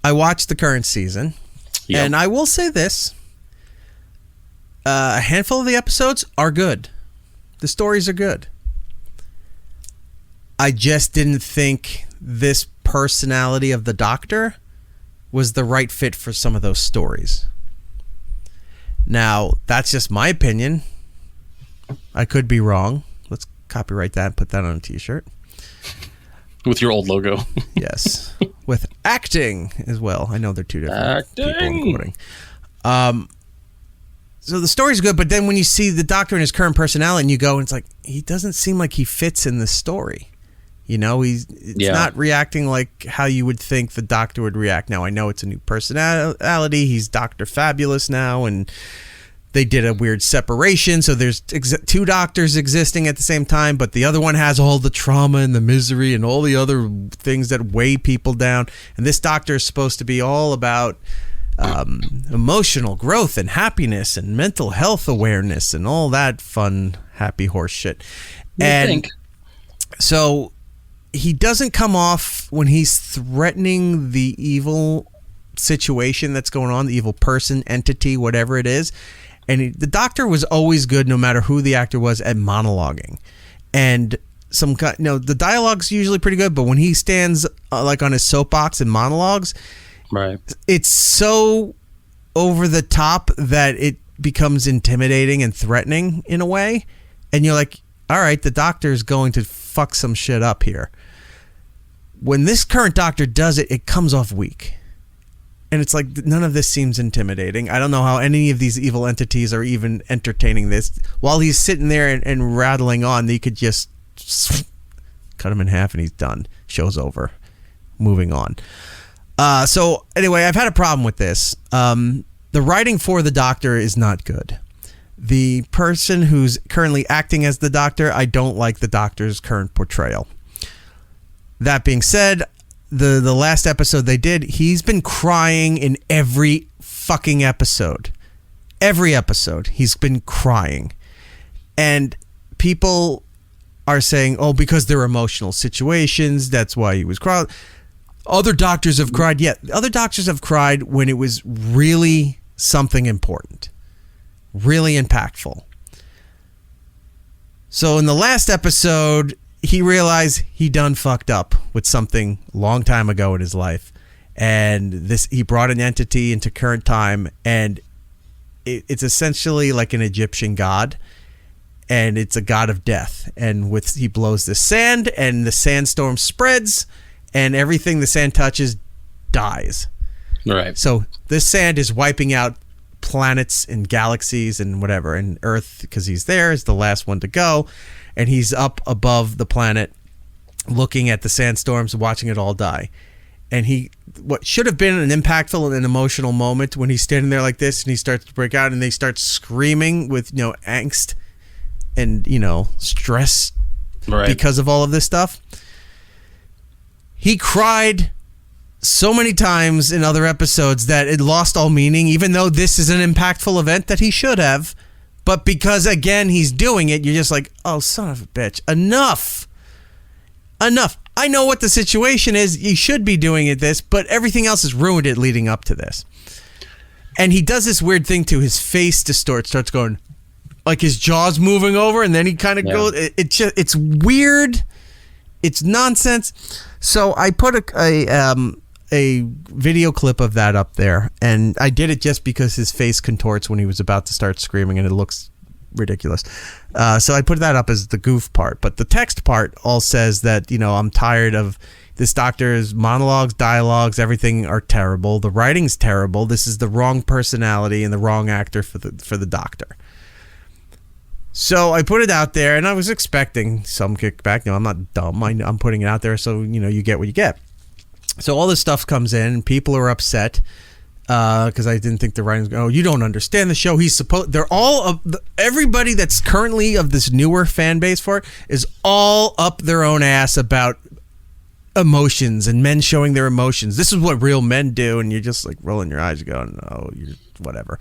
I watched the current season, and I will say this. A handful of the episodes are good. The stories are good. I just didn't think this personality of the Doctor was the right fit for some of those stories. Now, that's just my opinion. I could be wrong. Let's copyright that and put that on a t-shirt. With your old logo. Yes. With acting as well. I know they're two different people I'm quoting. So the story's good, but then when you see the Doctor and his current personality and you go, and it's like, he doesn't seem like he fits in this story. You know, it's not reacting like how you would think the Doctor would react. Now, I know it's a new personality. He's Dr. Fabulous now, and they did a weird separation, so there's two doctors existing at the same time, but the other one has all the trauma and the misery and all the other things that weigh people down. And this Doctor is supposed to be all about emotional growth and happiness and mental health awareness and all that fun, happy horse shit. So he doesn't come off when he's threatening the evil situation that's going on, the evil person, entity, whatever it is. And the Doctor was always good, no matter who the actor was, at monologuing. And the dialogue's usually pretty good, but when he stands like on his soapbox and monologues, right, it's so over the top that it becomes intimidating and threatening in a way. And you're like, all right, the Doctor's going to fuck some shit up here. When this current Doctor does it, it comes off weak. And it's like, none of this seems intimidating. I don't know how any of these evil entities are even entertaining this. While he's sitting there and rattling on, they could just cut him in half and he's done. Show's over. Moving on. So anyway, I've had a problem with this. The writing for the Doctor is not good. The person who's currently acting as the Doctor, I don't like the Doctor's current portrayal. That being said, the last episode they did, he's been crying in every fucking episode. Every episode, he's been crying. And people are saying, oh, because they're emotional situations, that's why he was crying. Other doctors have cried. Yeah, other doctors have cried when it was really something important. Really impactful. So in the last episode, he realized he done fucked up with something long time ago in his life. And he brought an entity into current time, and it's essentially like an Egyptian god. And it's a god of death. And he blows the sand, and the sandstorm spreads, and everything the sand touches dies. Right. So this sand is wiping out planets and galaxies and whatever. And Earth, because he's there, is the last one to go. And he's up above the planet looking at the sandstorms, watching it all die. And what should have been an impactful and emotional moment when he's standing there like this and he starts to break out and they start screaming with, angst and, stress because of all of this stuff. He cried so many times in other episodes that it lost all meaning, even though this is an impactful event that he should have. But because, again, he's doing it, you're just like, oh, son of a bitch. Enough. I know what the situation is. You should be doing this, but everything else has ruined it leading up to this. And he does this weird thing too. His face distorts, starts going, like his jaw's moving over, and then he kind of goes. It's weird. It's nonsense. So I put a video clip of that up there, and I did it just because his face contorts when he was about to start screaming, and it looks ridiculous. So I put that up as the goof part, but the text part all says that, I'm tired of this Doctor's monologues, dialogues, everything are terrible. The writing's terrible. This is the wrong personality and the wrong actor for the Doctor. So I put it out there, and I was expecting some kickback. I'm not dumb. I'm putting it out there, so you get what you get. So all this stuff comes in, and people are upset because I didn't think the writing was. Oh, you don't understand the show. They're all everybody that's currently of this newer fan base for it is all up their own ass about emotions and men showing their emotions. This is what real men do, and you're just like rolling your eyes, going, "Oh, you're whatever."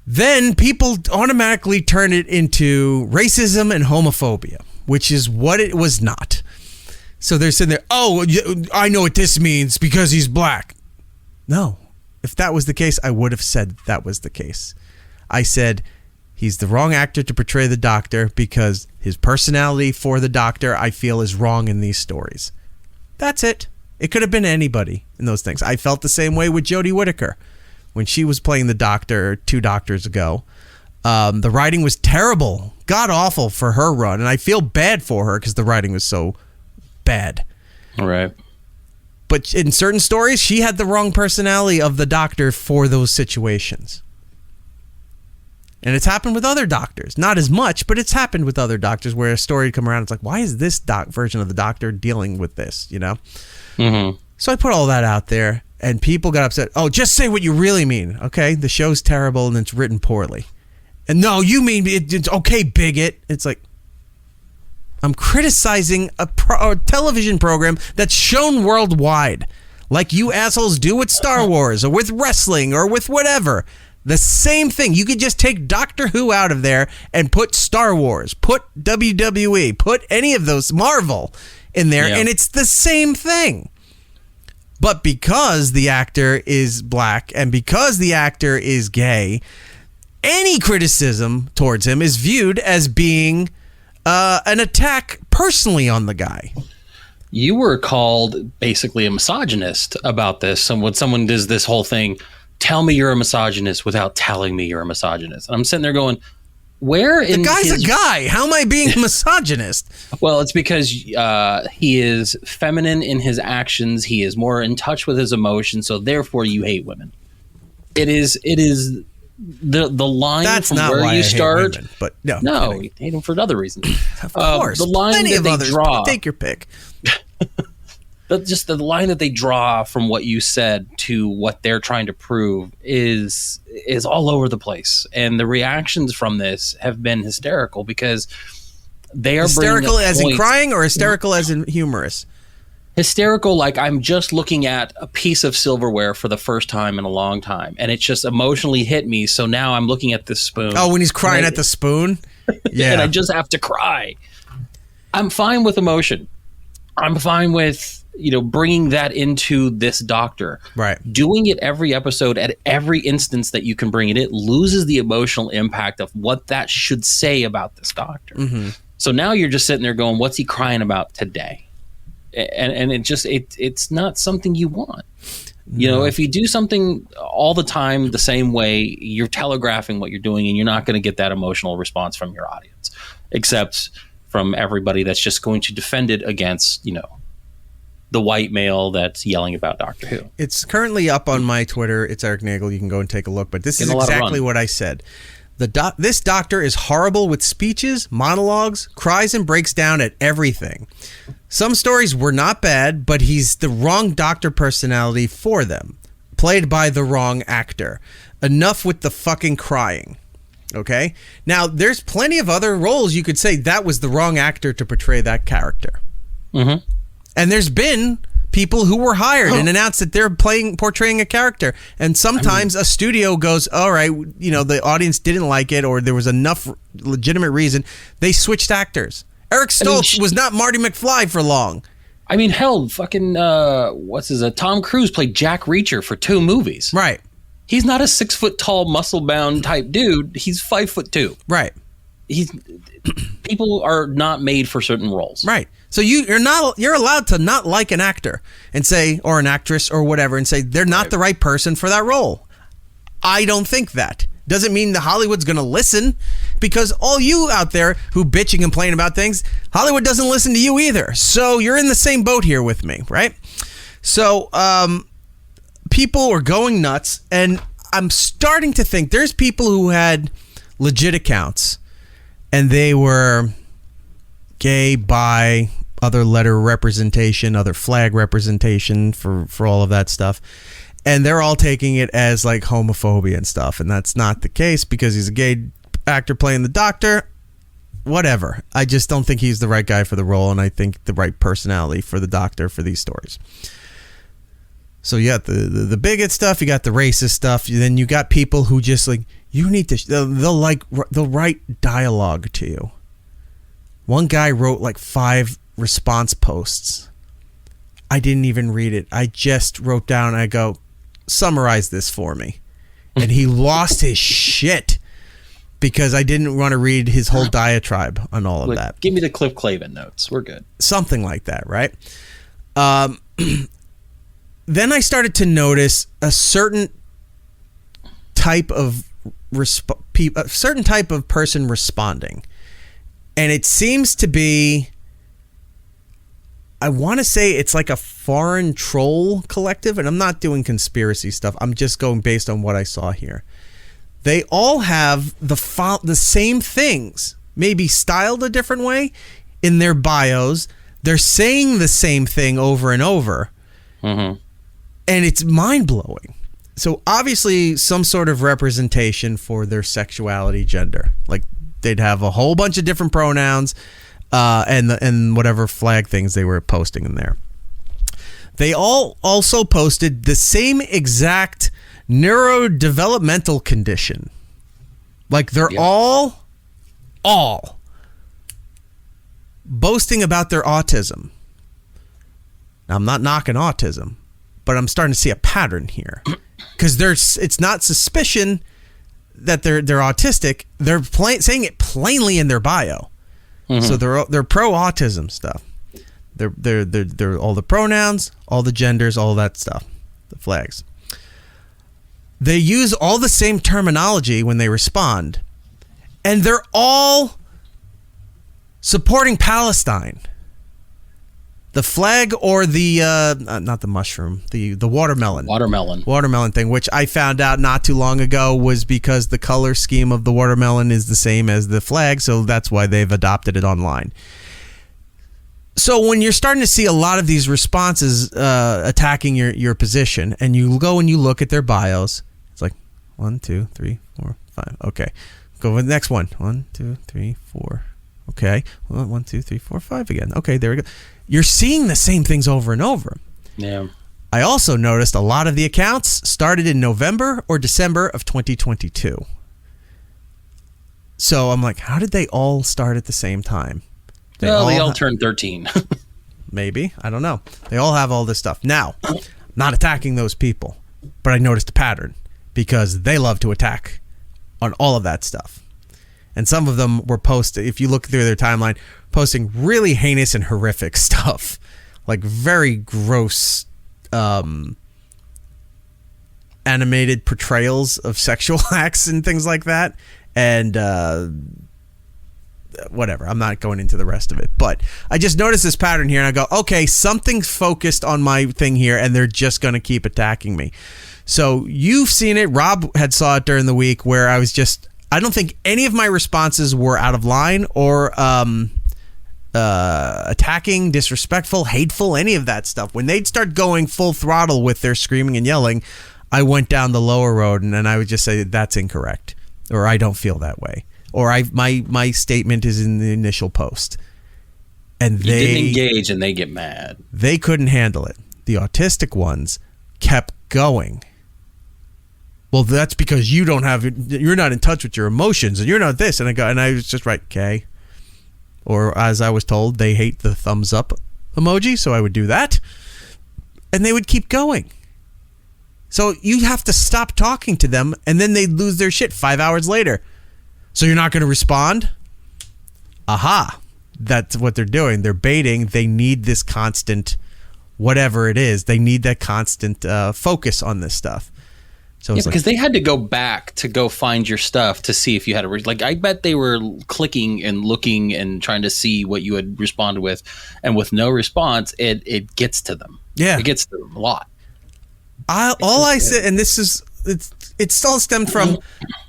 Then people automatically turn it into racism and homophobia, which is what it was not. So they're sitting there, oh, I know what this means because he's black. No. If that was the case, I would have said that was the case. I said he's the wrong actor to portray the Doctor because his personality for the Doctor, I feel, is wrong in these stories. That's it. It could have been anybody in those things. I felt the same way with Jodie Whittaker when she was playing the Doctor 2 Doctors ago. The writing was terrible, god awful for her run, and I feel bad for her because the writing was so bad. All right. But in certain stories, she had the wrong personality of the Doctor for those situations. And it's happened with other Doctors. Not as much, but it's happened with other Doctors where a story would come around. It's like, why is this version of the Doctor dealing with this, you know? Mm-hmm. So I put all that out there, and people got upset. Oh, just say what you really mean, okay? The show's terrible, and it's written poorly. And no, you mean it's okay, bigot. It's like, I'm criticizing a television program that's shown worldwide, like you assholes do with Star Wars or with wrestling or with whatever. The same thing. You could just take Doctor Who out of there and put Star Wars, put WWE, put any of those, Marvel in there, and it's the same thing. But because the actor is black and because the actor is gay, any criticism towards him is viewed as being an attack personally on the guy. You were called basically a misogynist about this. And when someone does this whole thing, tell me you're a misogynist without telling me you're a misogynist. And I'm sitting there going, where in the guy's a guy. How am I being a misogynist? Well, it's because he is feminine in his actions. He is more in touch with his emotions. So therefore you hate women. It is the line That's from not where why you I hate start. women, but no, you hate them for other reasons. Of course. The line Plenty that of they others. draw. Take your pick. Just the line that they draw from what you said to what they're trying to prove is all over the place, and the reactions from this have been hysterical because they are hysterical as in crying or hysterical as in humorous. Hysterical, like I'm just looking at a piece of silverware for the first time in a long time, and it just emotionally hit me. So now I'm looking at this spoon. Oh, when he's crying at the spoon, yeah, and I just have to cry. I'm fine with emotion. I'm fine with bringing that into this Doctor. Right. Doing it every episode at every instance that you can bring it, it loses the emotional impact of what that should say about this Doctor. Mm-hmm. So now you're just sitting there going, what's he crying about today? And it's not something you want. No. If you do something all the time the same way, you're telegraphing what you're doing, and you're not going to get that emotional response from your audience, except from everybody that's just going to defend it against, the white male that's yelling about Doctor Who. It's currently up on my Twitter. It's Eric Nagel. You can go and take a look. But this is exactly what I said. This Doctor is horrible with speeches, monologues, cries, and breaks down at everything. Some stories were not bad, but he's the wrong Doctor personality for them. Played by the wrong actor. Enough with the fucking crying. Okay? Now, there's plenty of other roles you could say that was the wrong actor to portray that character. Mm-hmm. And there's been people who were hired and announced that they're portraying a character. And sometimes a studio goes, all right, the audience didn't like it or there was enough legitimate reason. They switched actors. Eric Stoltz was not Marty McFly for long. I mean, hell, fucking, Tom Cruise played Jack Reacher for 2 movies. Right. He's not a 6-foot-tall, muscle-bound type dude. He's 5'2". Right. People are not made for certain roles. Right. So you're allowed to not like an actor and say, or an actress or whatever, and say they're not the right person for that role. I don't think that. Doesn't mean that Hollywood's going to listen, because all you out there who bitch and complain about things, Hollywood doesn't listen to you either. So you're in the same boat here with me, right? So people are going nuts, and I'm starting to think there's people who had legit accounts, and they were gay, bi, other letter representation, other flag representation for all of that stuff. And they're all taking it as like homophobia and stuff. And that's not the case because he's a gay actor playing the Doctor. Whatever. I just don't think he's the right guy for the role. And I think the right personality for the Doctor for these stories. So you got the bigot stuff. You got the racist stuff. Then you got people who just like, you need to, they'll write dialogue to you. One guy wrote like 5 response posts. I didn't even read it. I just wrote down, I go, summarize this for me. And he lost his shit because I didn't want to read his whole diatribe on all of that. Give me the Cliff Clavin notes. We're good. Something like that, right? Then I started to notice a certain type of person responding. And it seems to be, I want to say it's like a foreign troll collective, and I'm not doing conspiracy stuff. I'm just going based on what I saw here. They all have the same things, maybe styled a different way in their bios. They're saying the same thing over and over. Mm-hmm. And it's mind-blowing. So obviously some sort of representation for their sexuality, gender. Like they'd have a whole bunch of different pronouns and whatever flag things they were posting in there. They all also posted the same exact neurodevelopmental condition. Like they're all boasting about their autism. Now, I'm not knocking autism, but I'm starting to see a pattern here. Because it's not suspicion that they're autistic. They're saying it plainly in their bio. Mm-hmm. So they're pro autism stuff. They're all the pronouns, all the genders, all that stuff, the flags. They use all the same terminology when they respond, and they're all supporting Palestine. The flag or the not the mushroom, the watermelon thing, which I found out not too long ago was because the color scheme of the watermelon is the same as the flag, so that's why they've adopted it online. So when you're starting to see a lot of these responses attacking your position, and you go and you look at their bios, it's like 1, 2, 3, 4, 5. Okay, go with the next one. 1, 2, 3, 4. Okay, 1, 2, 3, 4, 5 again. Okay, there we go. You're seeing the same things over and over. Yeah. I also noticed a lot of the accounts started in November or December of 2022. So I'm like, how did they all start at the same time? They all turned 13. Maybe. I don't know. They all have all this stuff. Now, not attacking those people, but I noticed a pattern because they love to attack on all of that stuff. And some of them were posted, if you look through their timeline, posting really heinous and horrific stuff. Like very gross animated portrayals of sexual acts and things like that. And whatever. I'm not going into the rest of it. But I just noticed this pattern here and I go, okay, something's focused on my thing here and they're just going to keep attacking me. So you've seen it. Rob had saw it during the week where I don't think any of my responses were out of line or attacking, disrespectful, hateful, any of that stuff. When they'd start going full throttle with their screaming and yelling, I went down the lower road and I would just say that's incorrect, or I don't feel that way, or my statement is in the initial post. And they didn't engage and they get mad. They couldn't handle it. The autistic ones kept going. Well, that's because you're not in touch with your emotions and you're not this. And I was just right, okay. Or as I was told, they hate the thumbs up emoji, so I would do that. And they would keep going. So you have to stop talking to them and then they'd lose their shit 5 hours later. So you're not going to respond? Aha. That's what they're doing. They're baiting. They need this constant, whatever it is, they need that constant focus on this stuff. So because they had to go back to go find your stuff to see if you had I bet they were clicking and looking and trying to see what you had responded with, and with no response, it gets to them. Yeah, it gets to them a lot. All I said, and this is it's all stemmed from,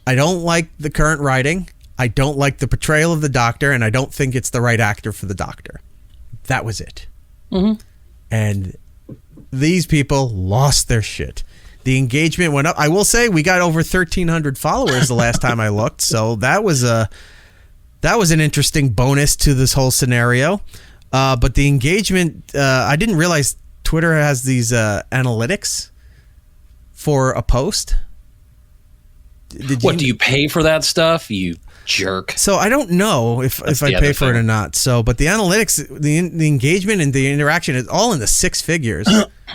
I don't like the current writing, I don't like the portrayal of the Doctor, and I don't think it's the right actor for the Doctor. That was it. Mm-hmm. And these people lost their shit. The engagement went up. I will say we got over 1,300 followers the last time I looked, so that was an interesting bonus to this whole scenario. But the engagement, I didn't realize Twitter has these analytics for a post. Do you pay for that stuff? You jerk. So I don't know if I pay for it or not. So, but the analytics, the engagement and the interaction is all in the six figures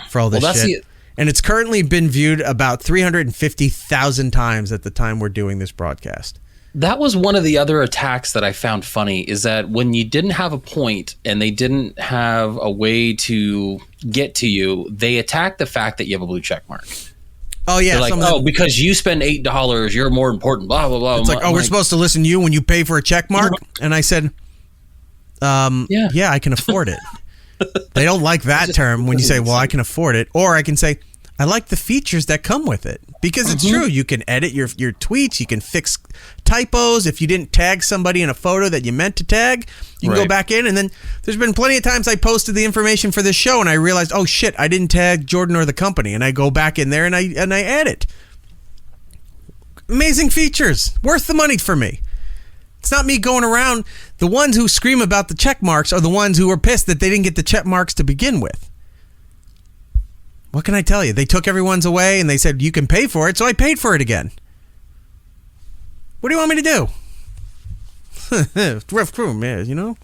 for all this shit. And it's currently been viewed about 350,000 times at the time we're doing this broadcast. That was one of the other attacks that I found funny, is that when you didn't have a point and they didn't have a way to get to you, they attacked the fact that you have a blue check mark. Oh, yeah. They're like, because you spend $8, you're more important, blah, blah, blah. It's like, we're supposed to listen to you when you pay for a check mark? And I said, yeah, I can afford it. They don't like that term when you say, well, I can afford it. Or I can say, I like the features that come with it. Because it's true. You can edit your tweets. You can fix typos. If you didn't tag somebody in a photo that you meant to tag, you can go back in. And then there's been plenty of times I posted the information for this show and I realized, oh, shit, I didn't tag Jordan or the company. And I go back in there and I add it. Amazing features. Worth the money for me. It's not me going around. The ones who scream about the check marks are the ones who are pissed that they didn't get the check marks to begin with. What can I tell you? They took everyone's away and they said, you can pay for it, so I paid for it again. What do you want me to do? Rough crew, man, you know?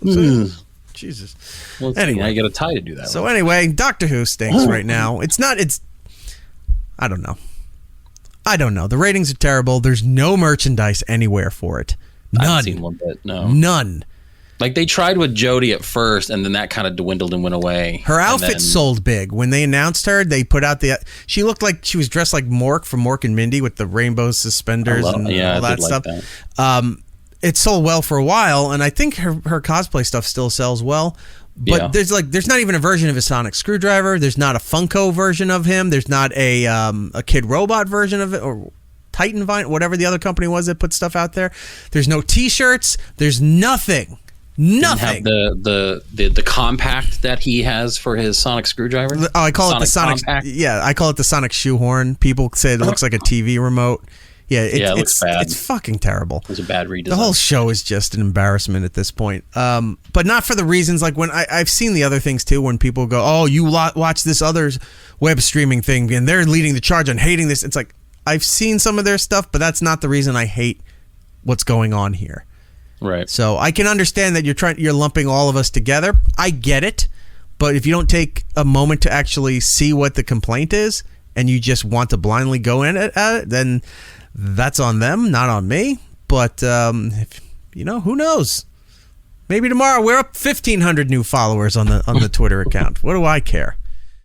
Jesus. Well, anyway, I get a tie to do that. So anyway, Doctor Who stinks right now. I don't know. The ratings are terrible. There's no merchandise anywhere for it. None. I haven't seen one bit, no. None. Like, they tried with Jodie at first, and then that kind of dwindled and went away. Her outfit sold big. When they announced her, they put out she looked like she was dressed like Mork from Mork and Mindy with the rainbow suspenders and all that stuff. Like that. It sold well for a while, and I think her cosplay stuff still sells well. But there's not even a version of a sonic screwdriver. There's not a Funko version of him. There's not a Kid Robot version of it, or Titan Vine, whatever the other company was that put stuff out there. There's no T-shirts. There's nothing. Nothing. Have the compact that he has for his sonic sccrewdriver. Oh, I call it the Sonic. Compact? Yeah, I call it the Sonic shoehorn. People say it looks like a TV remote. Yeah, it looks bad. It's fucking terrible. It was a bad redesign. The whole show is just an embarrassment at this point. But not for the reasons like when I've seen the other things too. When people go, "Oh, you watch this other web streaming thing, and they're leading the charge on hating this." It's like I've seen some of their stuff, but that's not the reason I hate what's going on here. Right. So I can understand that you're lumping all of us together. I get it, but if you don't take a moment to actually see what the complaint is, and you just want to blindly go in at it, then that's on them, not on me. But who knows? Maybe tomorrow we're up 1,500 new followers on the Twitter account. What do I care?